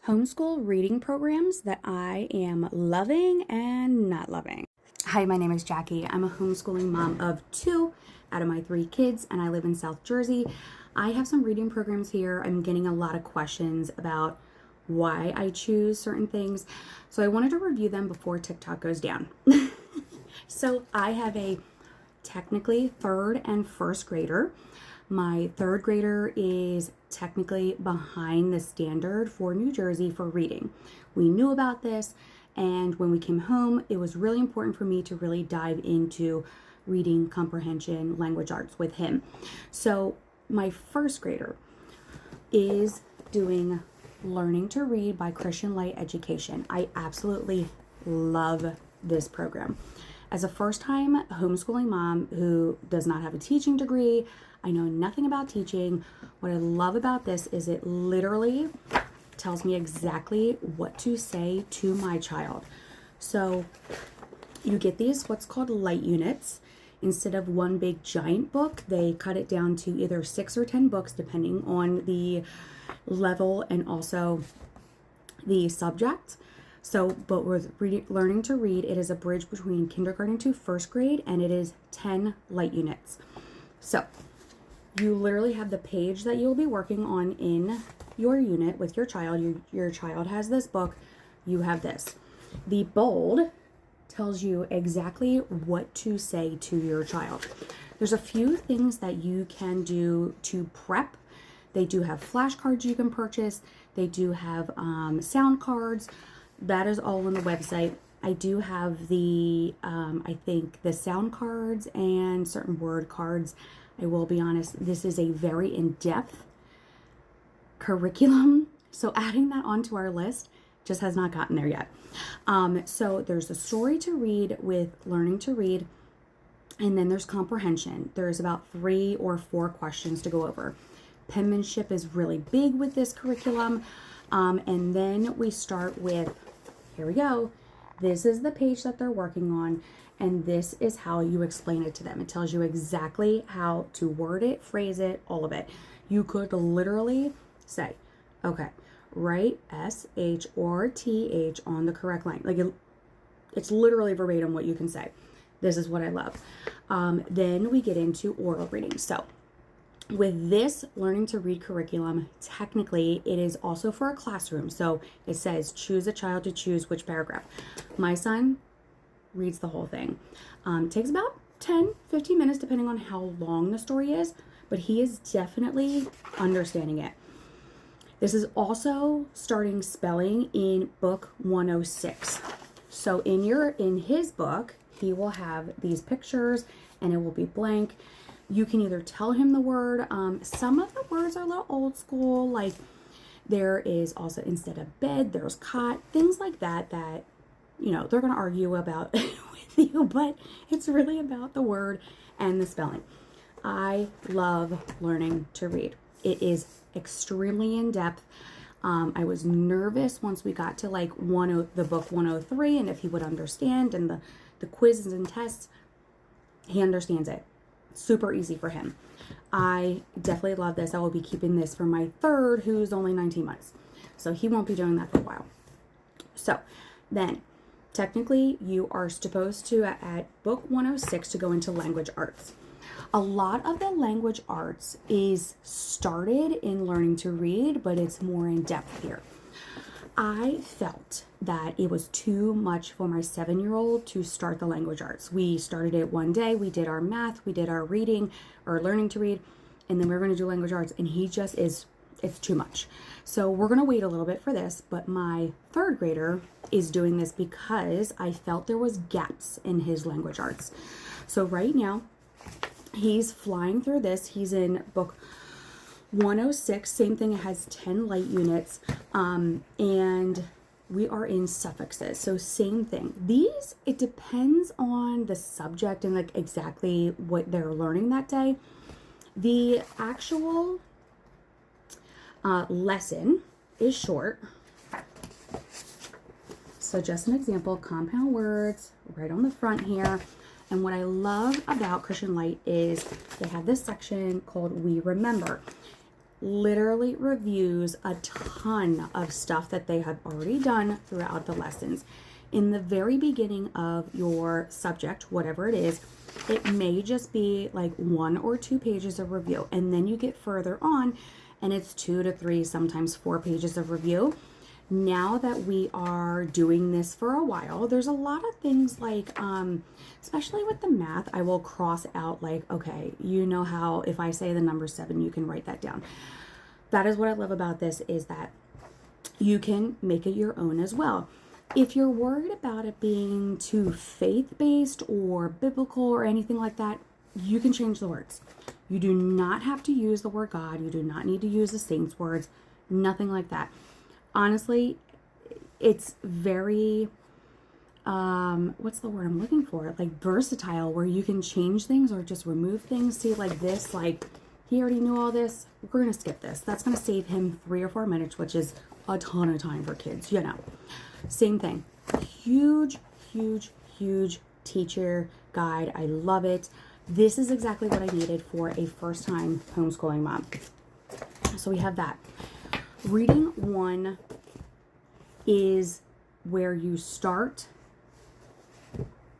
homeschool reading programs that I am loving and not loving. Hi, my name is Jackie. I'm a homeschooling mom of 2 out of my 3 kids, and I live in South Jersey. I have some reading programs here. I'm getting a lot of questions about why I choose certain things, so I wanted to review them before TikTok goes down. So I have a technically 3rd and 1st grader. My 3rd grader is technically behind the standard for New Jersey for reading. We knew about this, and when we came home, it was really important for me to really dive into reading comprehension, language arts with him. So my 1st grader is doing Learning to Read by Christian Light Education. I absolutely love this program. As a first-time homeschooling mom who does not have a teaching degree, I know nothing about teaching. What I love about this is it literally tells me exactly what to say to my child. So you get these what's called light units. Instead of one big giant book, they cut it down to either 6 or 10 books depending on the level and also the subject. So, but with Learning to Read, it is a bridge between kindergarten to 1st grade, and it is 10 light units. So you literally have the page that you'll be working on in your unit with your child. Your child has this book, you have this. The bold tells you exactly what to say to your child. There's a few things that you can do to prep. They do have flashcards you can purchase. They do have sound cards. That is all on the website. I do have the, I think the sound cards and certain word cards. I will be honest, this is a very in-depth curriculum. So adding that onto our list just has not gotten there yet. So there's a story to read with Learning to Read, and then there's comprehension. There's about 3 or 4 questions to go over. Penmanship is really big with this curriculum. And then we start with, here we go. This is the page that they're working on, and this is how you explain it to them. It tells you exactly how to word it, phrase it, all of it. You could literally say, okay, write SH or TH on the correct line. Like it's literally verbatim what you can say. This is what I love. Then we get into oral reading. So with this Learning to Read curriculum, technically it is also for a classroom. So it says choose a child to choose which paragraph. My son reads the whole thing. Takes about 10-15 minutes depending on how long the story is, but he is definitely understanding it. This is also starting spelling in book 106. So in his book, he will have these pictures and it will be blank. You can either tell him the word. Some of the words are a little old school, like there is also, instead of bed, there's cot, things like that, you know, they're going to argue about with you, but it's really about the word and the spelling. I love Learning to Read. It is extremely in-depth. I was nervous once we got to like the book 103 and if he would understand, and the quizzes and tests, he understands it. Super easy for him. I definitely love this. I will be keeping this for my 3rd, who's only 19 months. So he won't be doing that for a while. So then technically you are supposed to, at book 106, to go into language arts. A lot of the language arts is started in Learning to Read, but it's more in depth here. I felt that it was too much for my 7-year-old to start the language arts. We started it one day. We did our math, we did our reading or Learning to Read, and then we were going to do language arts, and he just is, it's too much. So we're going to wait a little bit for this, but my 3rd grader is doing this because I felt there was gaps in his language arts. So right now, he's flying through this. He's in book 106, same thing, it has 10 light units, and we are in suffixes, so same thing. These, it depends on the subject and like exactly what they're learning that day. The actual lesson is short. So just an example, compound words right on the front here. And what I love about Christian Light is they have this section called We Remember. literally reviews a ton of stuff that they have already done throughout the lessons. In the very beginning of your subject, whatever it is, it may just be like 1 or 2 pages of review. And then you get further on and it's 2 to 3, sometimes 4 pages of review. Now that we are doing this for a while, there's a lot of things like, especially with the math, I will cross out like, okay, you know how if I say the number 7, you can write that down. That is what I love about this, is that you can make it your own as well. If you're worried about it being too faith-based or biblical or anything like that, you can change the words. You do not have to use the word God. You do not need to use the saints' words, nothing like that. Honestly, it's very, what's the word I'm looking for? Like versatile, where you can change things or just remove things. See, like this, like he already knew all this. We're going to skip this. That's going to save him 3 or 4 minutes, which is a ton of time for kids, you know. Same thing. Huge, huge, huge teacher guide. I love it. This is exactly what I needed for a first-time homeschooling mom. So we have that. Reading 1 is where you start.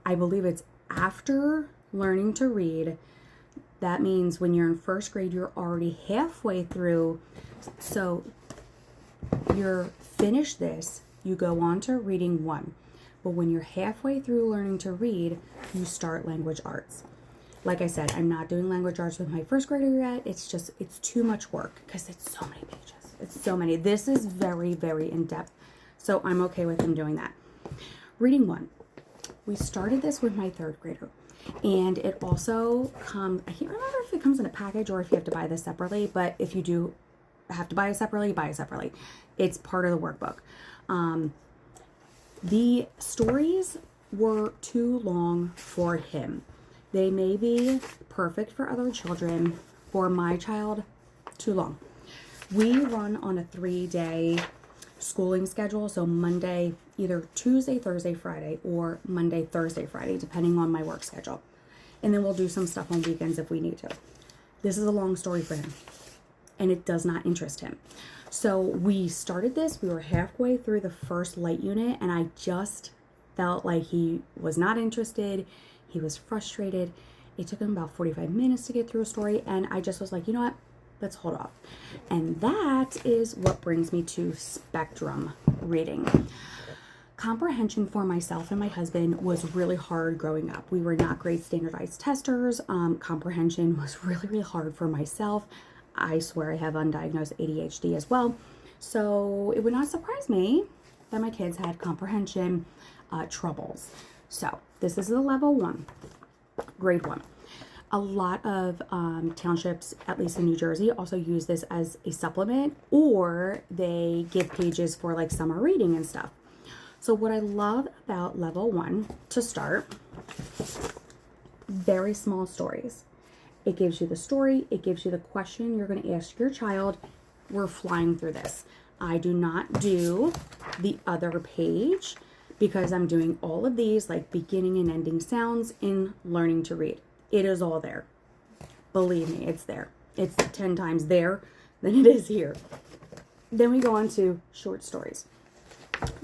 I believe it's after learning to read. That means when you're in 1st grade, you're already halfway through. So you're finished this, you go on to reading 1. But when you're halfway through learning to read, you start language arts. Like I said, I'm not doing language arts with my 1st grader yet. It's too much work because it's so many pages. It's so many. This is very, very in-depth. So I'm okay with him doing that. Reading 1. We started this with my 3rd grader. And it also comes, I can't remember if it comes in a package or if you have to buy this separately. But if you do have to buy it separately, buy it separately. It's part of the workbook. The stories were too long for him. They may be perfect for other children. For my child, too long. We run on a 3-day schooling schedule. So Monday, either Tuesday, Thursday, Friday, or Monday, Thursday, Friday, depending on my work schedule. And then we'll do some stuff on weekends if we need to. This is a long story for him, and it does not interest him. So we started this. We were halfway through the first light unit, and I just felt like he was not interested. He was frustrated. It took him about 45 minutes to get through a story, and I just was like, you know what? Let's hold off. And that is what brings me to spectrum reading. Comprehension for myself and my husband was really hard growing up. We were not great standardized testers. Comprehension was really, really hard for myself. I swear I have undiagnosed ADHD as well. So it would not surprise me that my kids had comprehension troubles. So this is the level 1, grade 1. A lot of townships, at least in New Jersey, also use this as a supplement, or they give pages for like summer reading and stuff. So what I love about level 1 to start, very small stories. It gives you the story. It gives you the question you're going to ask your child. We're flying through this. I do not do the other page because I'm doing all of these like beginning and ending sounds in learning to read. It is all there. Believe me, it's there. It's 10 times there than it is here. Then we go on to short stories.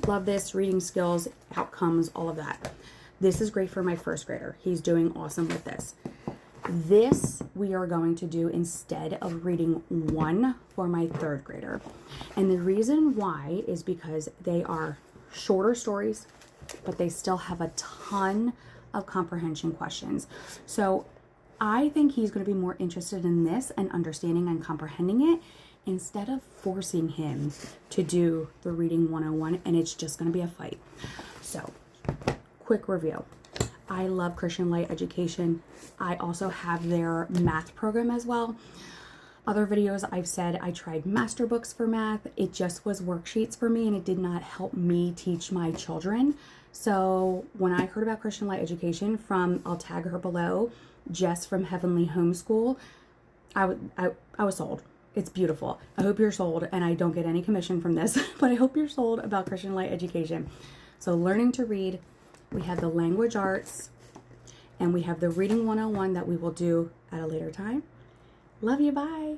Love this, reading skills, outcomes, all of that. This is great for my 1st grader. He's doing awesome with this. This we are going to do instead of reading 1 for my 3rd grader. And the reason why is because they are shorter stories, but they still have a ton of comprehension questions. So I think he's going to be more interested in this and understanding and comprehending it instead of forcing him to do the reading 101, and it's just going to be a fight. So quick review. I love Christian Light Education. I also have their math program as well. Other videos I've said I tried master books for math. It just was worksheets for me, and it did not help me teach my children. So when I heard about Christian Light Education from, I'll tag her below, Jess from Heavenly Homeschool, I was sold. It's beautiful. I hope you're sold, and I don't get any commission from this, but I hope you're sold about Christian Light Education. So learning to read, we have the language arts, and we have the reading 101 that we will do at a later time. Love you, bye.